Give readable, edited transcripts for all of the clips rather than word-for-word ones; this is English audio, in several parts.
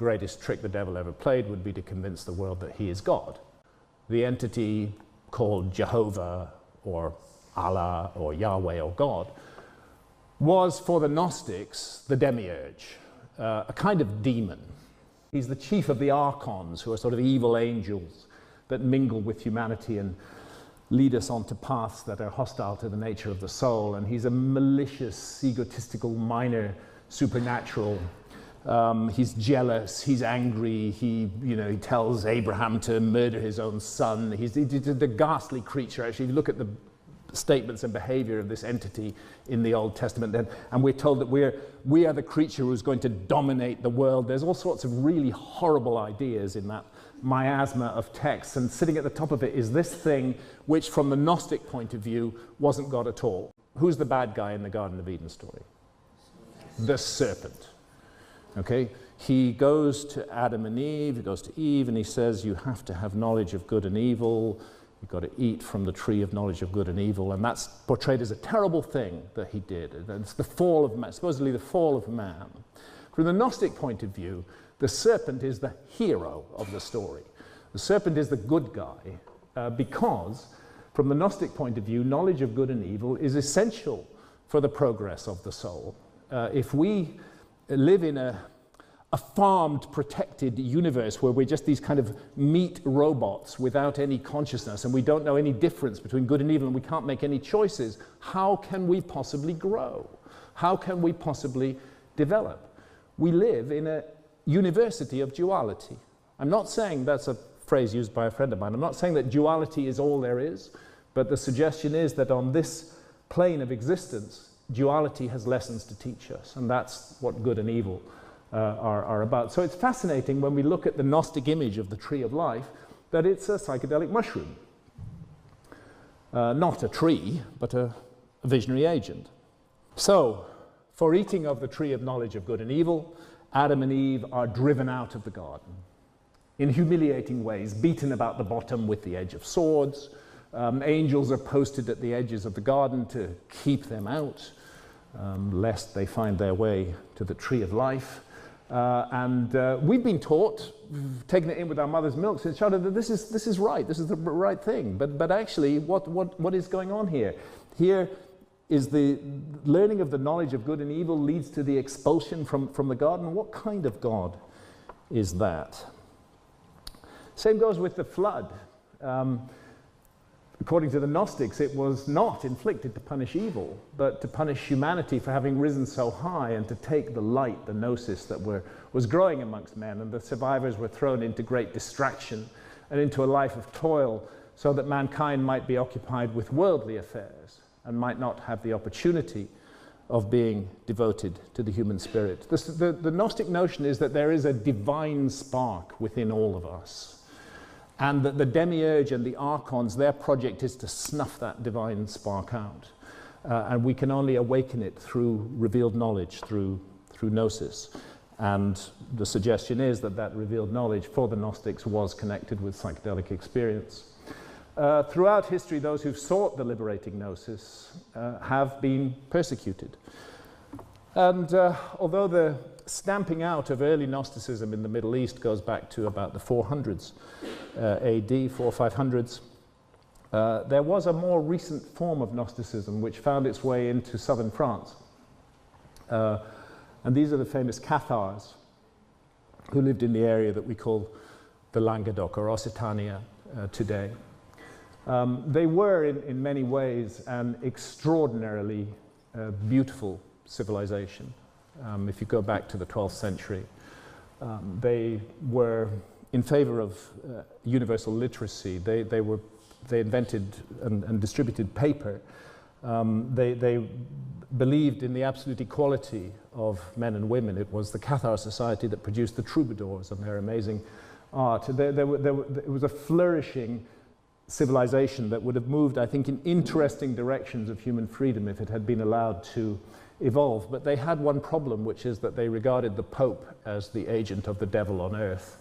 greatest trick the devil ever played would be to convince the world that he is God. The entity called Jehovah or Allah or Yahweh or God was for the Gnostics the demiurge, a kind of demon. He's the chief of the archons, who are sort of evil angels that mingle with humanity and lead us onto paths that are hostile to the nature of the soul. And he's a malicious, egotistical, minor supernatural. He's jealous, he's angry, he tells Abraham to murder his own son. He's a ghastly creature. Actually, if you look at the statements and behavior of this entity in the Old Testament, and we're told that we are the creature who's going to dominate the world. There's all sorts of really horrible ideas in that miasma of texts, and sitting at the top of it is this thing which, from the Gnostic point of view, wasn't God at all. Who's the bad guy in the Garden of Eden story? The serpent. Okay? He goes to Adam and Eve, he goes to Eve, and he says, you have to have knowledge of good and evil. You've got to eat from the tree of knowledge of good and evil. And that's portrayed as a terrible thing that he did. And it's the fall of man, supposedly the fall of man. From the Gnostic point of view, the serpent is the hero of the story. The serpent is the good guy because, from the Gnostic point of view, knowledge of good and evil is essential for the progress of the soul. If we live in a farmed, protected universe where we're just these kind of meat robots without any consciousness, and we don't know any difference between good and evil, and we can't make any choices, how can we possibly grow? How can we possibly develop? We live in a university of duality. I'm not saying, that's a phrase used by a friend of mine, I'm not saying that duality is all there is, but the suggestion is that on this plane of existence, duality has lessons to teach us, and that's what good and evil are about. So it's fascinating when we look at the Gnostic image of the tree of life that it's a psychedelic mushroom. Not a tree, but a visionary agent. So, for eating of the tree of knowledge of good and evil, Adam and Eve are driven out of the garden in humiliating ways, beaten about the bottom with the edge of swords. Angels are posted at the edges of the garden to keep them out, lest they find their way to the tree of life. And we've been taught, taking it in with our mother's milk since childhood, that this is right, this is the right thing. But actually, what is going on here? Here is the learning of the knowledge of good and evil leads to the expulsion from the garden. What kind of God is that? Same goes with the flood. According to the Gnostics, it was not inflicted to punish evil, but to punish humanity for having risen so high and to take the light, the gnosis that was growing amongst men, and the survivors were thrown into great distraction and into a life of toil so that mankind might be occupied with worldly affairs and might not have the opportunity of being devoted to the human spirit. The Gnostic notion is that there is a divine spark within all of us, and that the demiurge and the archons, their project is to snuff that divine spark out. And we can only awaken it through revealed knowledge, through gnosis. And the suggestion is that that revealed knowledge for the Gnostics was connected with psychedelic experience. Throughout history, those who've sought the liberating gnosis have been persecuted. And although the stamping out of early Gnosticism in the Middle East goes back to about the 400s AD, 500s, there was a more recent form of Gnosticism which found its way into southern France. And these are the famous Cathars who lived in the area that we call the Languedoc or Occitania today. They were in many ways an extraordinarily beautiful civilization. If you go back to the 12th century, they were in favor of universal literacy. They invented and distributed paper. They believed in the absolute equality of men and women. It was the Cathar society that produced the troubadours and their amazing art. It was a flourishing civilization that would have moved, I think, in interesting directions of human freedom if it had been allowed to evolve. But they had one problem, which is that they regarded the Pope as the agent of the devil on earth.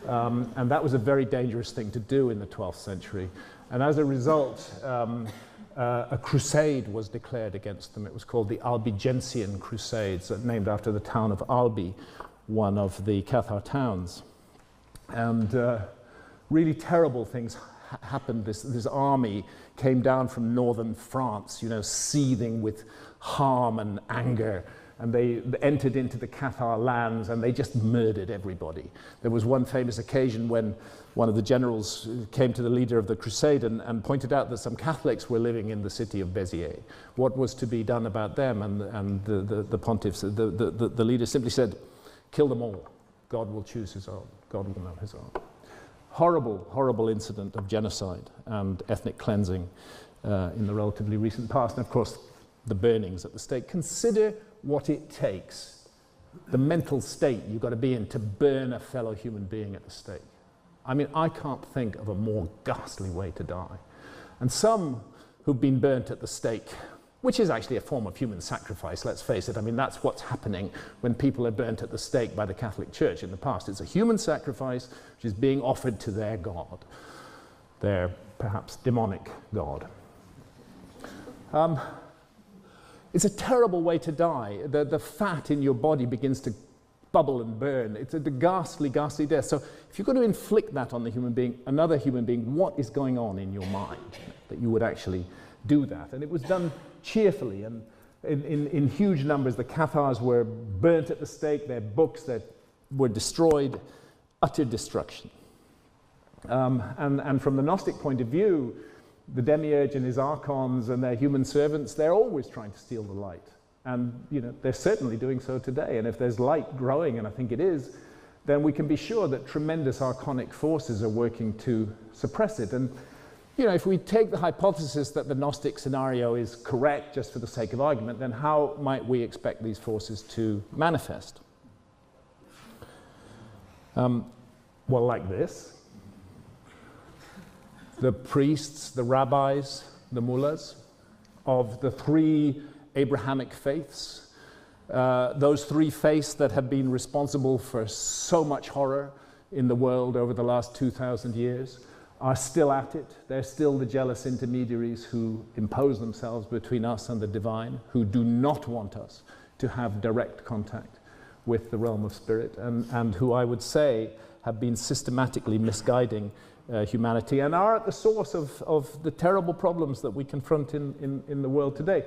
And that was a very dangerous thing to do in the 12th century. And as a result, a crusade was declared against them. It was called the Albigensian Crusades, named after the town of Albi, one of the Cathar towns. And really terrible things happened. This army came down from northern France, you know, seething with harm and anger, and they entered into the Cathar lands and they just murdered everybody. There was one famous occasion when one of the generals came to the leader of the crusade and pointed out that some Catholics were living in the city of Béziers. What was to be done about them? And the pontiff, the leader simply said, kill them all. God will choose his own. God will know his own. Horrible, horrible incident of genocide and ethnic cleansing in the relatively recent past. And of course, the burnings at the stake. Consider what it takes, the mental state you've got to be in to burn a fellow human being at the stake. I mean, I can't think of a more ghastly way to die. And some who've been burnt at the stake, which is actually a form of human sacrifice, let's face it. I mean, that's what's happening when people are burnt at the stake by the Catholic Church in the past. It's a human sacrifice which is being offered to their God, their perhaps demonic God. It's a terrible way to die. The fat in your body begins to bubble and burn. It's a ghastly, ghastly death. So if you're going to inflict that on the human being, another human being, what is going on in your mind that you would actually do that? And it was done cheerfully, and in huge numbers. The Cathars were burnt at the stake, their books that were destroyed, utter destruction. And from the Gnostic point of view, the demiurge and his archons and their human servants, they're always trying to steal the light. And you know, they're certainly doing so today. And if there's light growing, and I think it is, then we can be sure that tremendous archonic forces are working to suppress it. And you know, if we take the hypothesis that the Gnostic scenario is correct, just for the sake of argument, then how might we expect these forces to manifest? Well, like this. The priests, the rabbis, the mullahs of the three Abrahamic faiths, those three faiths that have been responsible for so much horror in the world over the last 2,000 years, are still at it. They're still the jealous intermediaries who impose themselves between us and the divine, who do not want us to have direct contact with the realm of spirit, and who I would say have been systematically misguiding humanity and are at the source of the terrible problems that we confront in the world today.